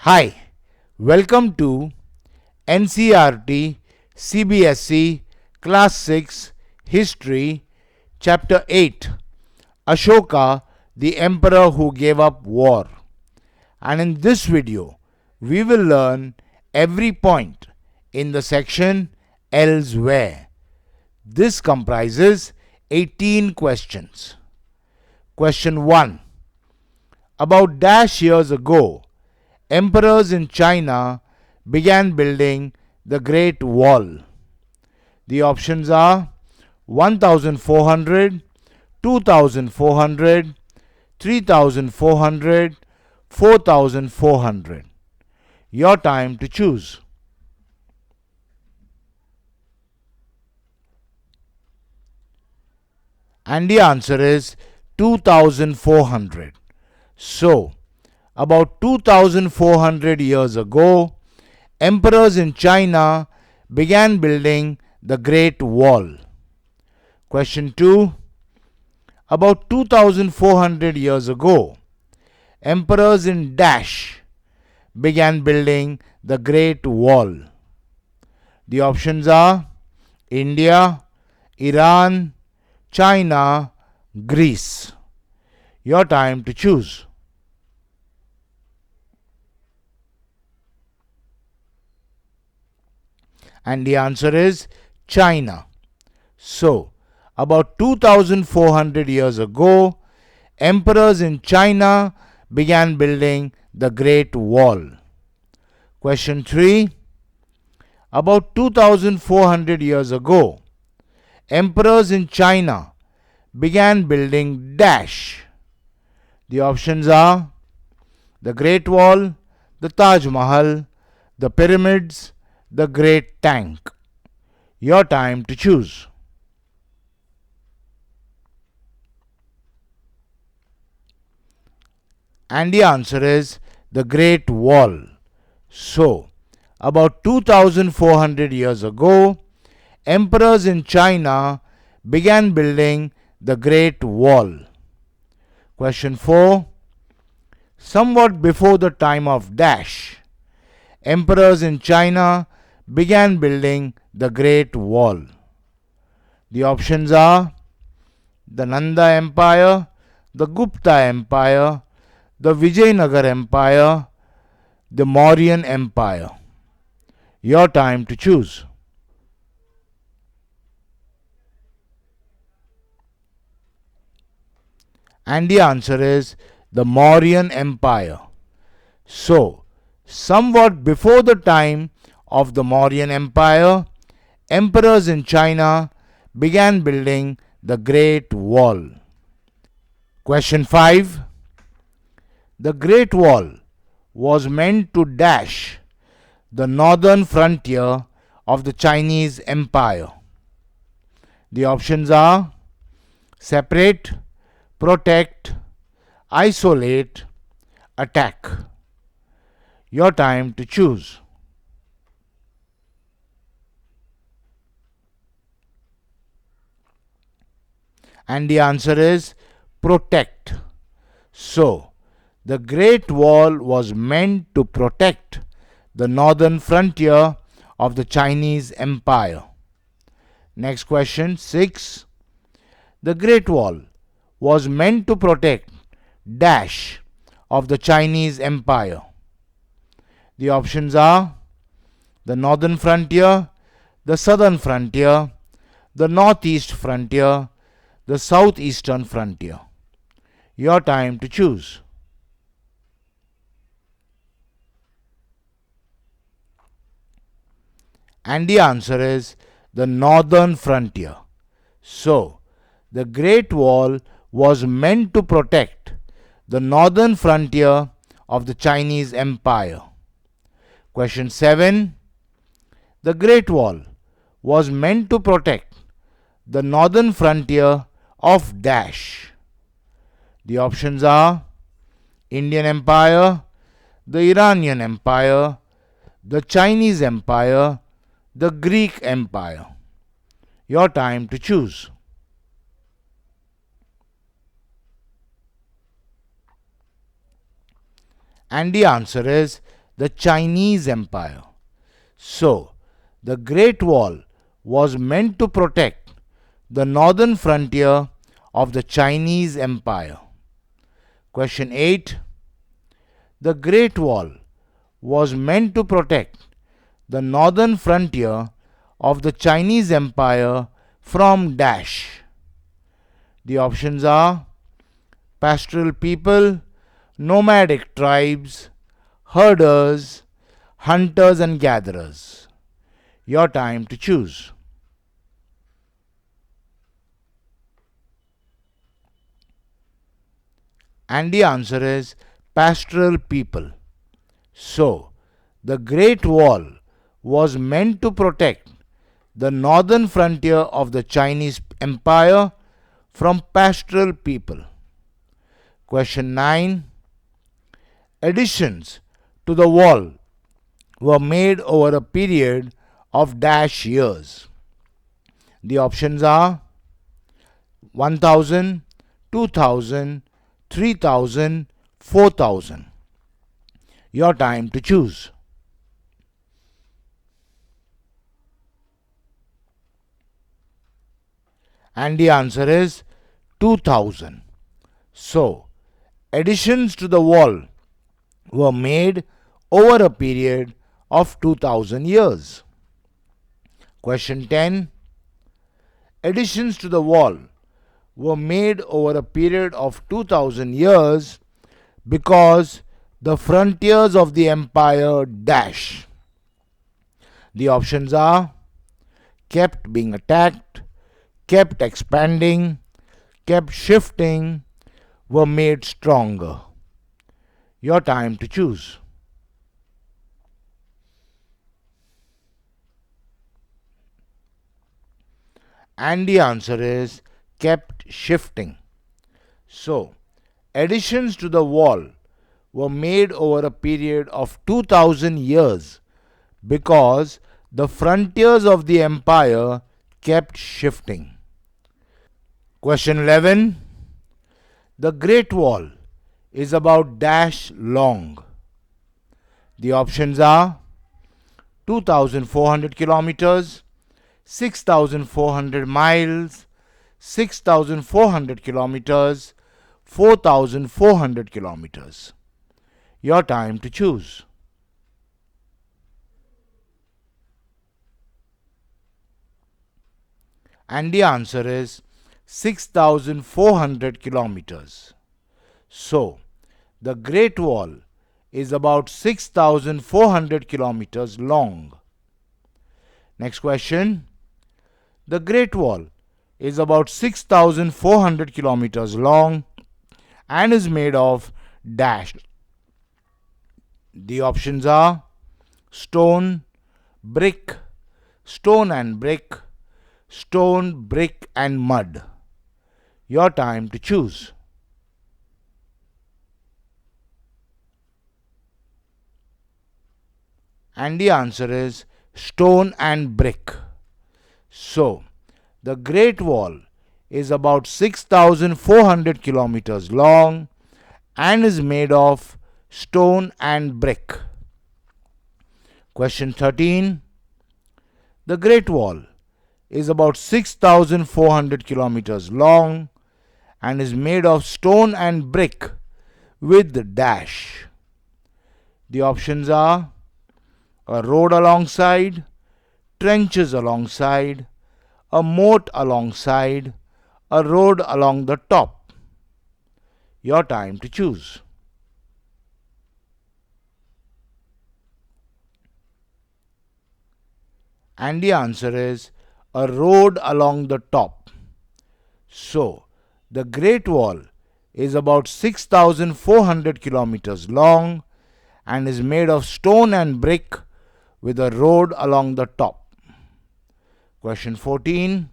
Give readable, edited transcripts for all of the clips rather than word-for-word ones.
Hi, welcome to NCERT CBSE Class 6 History Chapter 8 Ashoka, the Emperor who gave up war. And in this video, we will learn every point in the section Elsewhere. This comprises 18 questions. Question 1. About dash years ago, emperors in China began building the Great Wall. The options are 1400, 2400, 3400, 4400. Your time to choose. And the answer is 2400. So, about 2400 years ago, emperors in China began building the Great Wall. Question 2. About 2400 years ago, emperors in dash began building the Great Wall. The options are India, Iran, China, Greece. Your time to choose. And the answer is China. So, about 2400 years ago, emperors in China began building the Great Wall. Question 3. About 2400 years ago, emperors in China began building dash. The options are the Great Wall, the Taj Mahal, the pyramids, the Great Tank. Your time to choose. And the answer is the Great Wall. So, about 2400 years ago, emperors in China began building the Great Wall. Question 4. Somewhat before the time of dash, emperors in China began building the Great Wall. The options are the Nanda Empire, the Gupta Empire, the Vijayanagar Empire, the Mauryan Empire. Your time to choose. And the answer is the Mauryan Empire. So, somewhat before the time of the Mauryan Empire, emperors in China began building the Great Wall. Question 5. The Great Wall was meant to dash the northern frontier of the Chinese Empire. The options are separate, protect, isolate, attack. Your time to choose. And the answer is protect. So, the Great Wall was meant to protect the northern frontier of the Chinese Empire. Next question 6. The Great Wall was meant to protect dash of the Chinese Empire. The options are the northern frontier, the southern frontier, the northeast frontier, the southeastern frontier. Your time to choose. And the answer is the northern frontier. So, the Great Wall was meant to protect the northern frontier of the Chinese Empire. Question 7. The Great Wall was meant to protect the northern frontier of dash. The options are Indian Empire, the Iranian Empire, the Chinese Empire, the Greek Empire. Your time to choose. And the answer is the Chinese Empire. So, the Great Wall was meant to protect the northern frontier of the Chinese Empire. Question 8. The Great Wall was meant to protect the northern frontier of the Chinese Empire from dash. The options are pastoral people, nomadic tribes, herders, hunters and gatherers. Your time to choose. And the answer is pastoral people. So, the Great Wall was meant to protect the northern frontier of the Chinese Empire from pastoral people. Question 9. Additions to the wall were made over a period of dash years. The options are 1000, 2000, 3000, 4000. Your time to choose. And the answer is 2000. So, additions to the wall were made over a period of 2000 years. Question 10. Additions to the wall were made over a period of 2000 years because the frontiers of the empire dash. The options are kept being attacked, kept expanding, kept shifting, were made stronger. Your time to choose. And the answer is kept shifting. So, additions to the wall were made over a period of 2000 years because the frontiers of the empire kept shifting. Question 11. The Great Wall is about dash long. The options are 2400 kilometers, 6400 miles, 6400 kilometers, 4400 kilometers. Your time to choose. And the answer is 6400 kilometers. So, the Great Wall is about 6400 kilometers long. Next question. The Great Wall is about 6400 kilometers long and is made of dash. The options are stone, brick, stone and brick, stone, brick and mud. Your time to choose. And the answer is stone and brick. So, the Great Wall is about 6400 kilometers long and is made of stone and brick. Question 13. The Great Wall is about 6400 kilometers long and is made of stone and brick with dash. The options are a road alongside, trenches alongside, a moat alongside, a road along the top. Your time to choose. And the answer is a road along the top. So, the Great Wall is about 6400 kilometers long and is made of stone and brick with a road along the top. Question 14.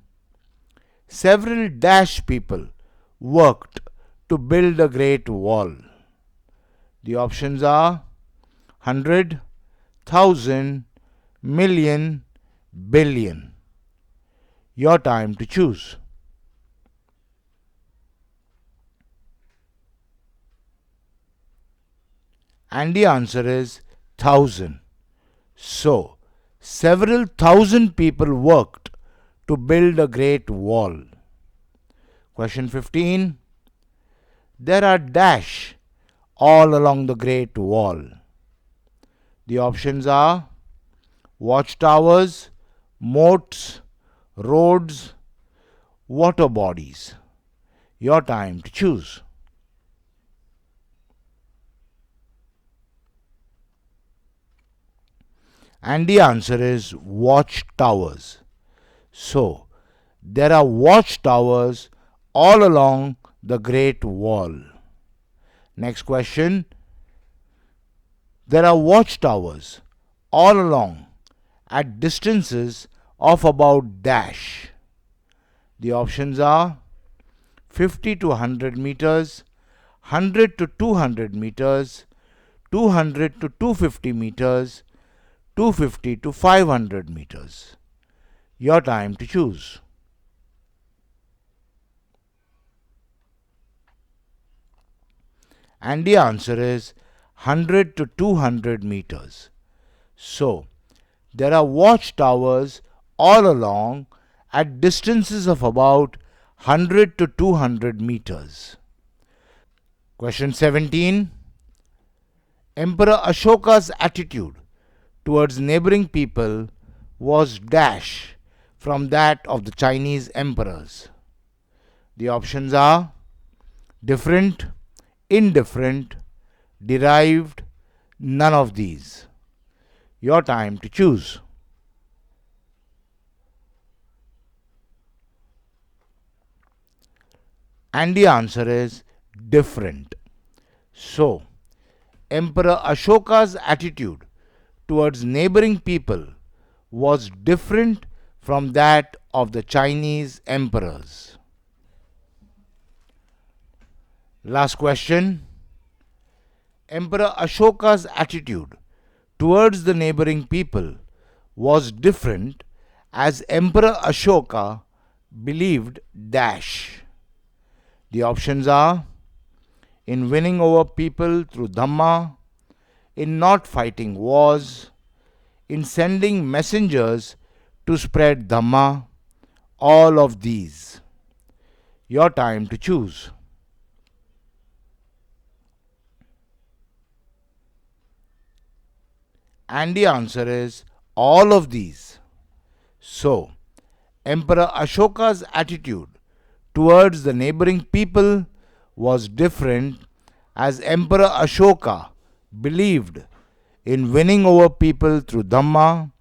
Several dash people worked to build a Great Wall. The options are 100, 1000, million, billion. Your time to choose. And the answer is thousand. So, several thousand people worked to build a great wall. Question 15. There are dash all along the great wall. The options are watchtowers, moats, roads, water bodies. Your time to choose. And the answer is watchtowers. So, there are watchtowers all along the Great Wall. Next question. There are watchtowers all along at distances of about dash. The options are 50 to 100 meters, 100 to 200 meters, 200 to 250 meters, 250 to 500 meters. Your time to choose. And the answer is 100 to 200 meters. So, there are watchtowers all along at distances of about 100 to 200 meters. Question 17. Emperor Ashoka's attitude towards neighboring people was dash from that of the Chinese emperors. The options are different, indifferent, derived, none of these. Your time to choose. And the answer is different. So, Emperor Ashoka's attitude towards neighboring people was different from that of the Chinese emperors. Last question. Emperor Ashoka's attitude towards the neighboring people was different as Emperor Ashoka believed dash. The options are in winning over people through Dhamma, in not fighting wars, in sending messengers to spread Dhamma, all of these. Your time to choose. And the answer is all of these. So, Emperor Ashoka's attitude towards the neighboring people was different as Emperor Ashoka believed in winning over people through Dhamma,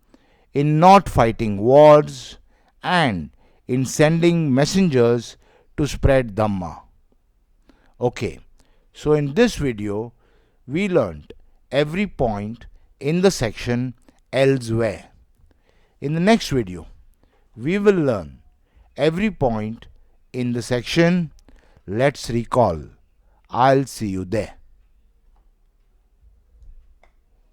in not fighting wars, and in sending messengers to spread Dhamma. Okay, so in this video, we learnt every point in the section elsewhere. In the next video, we will learn every point in the section let's recall. I'll see you there.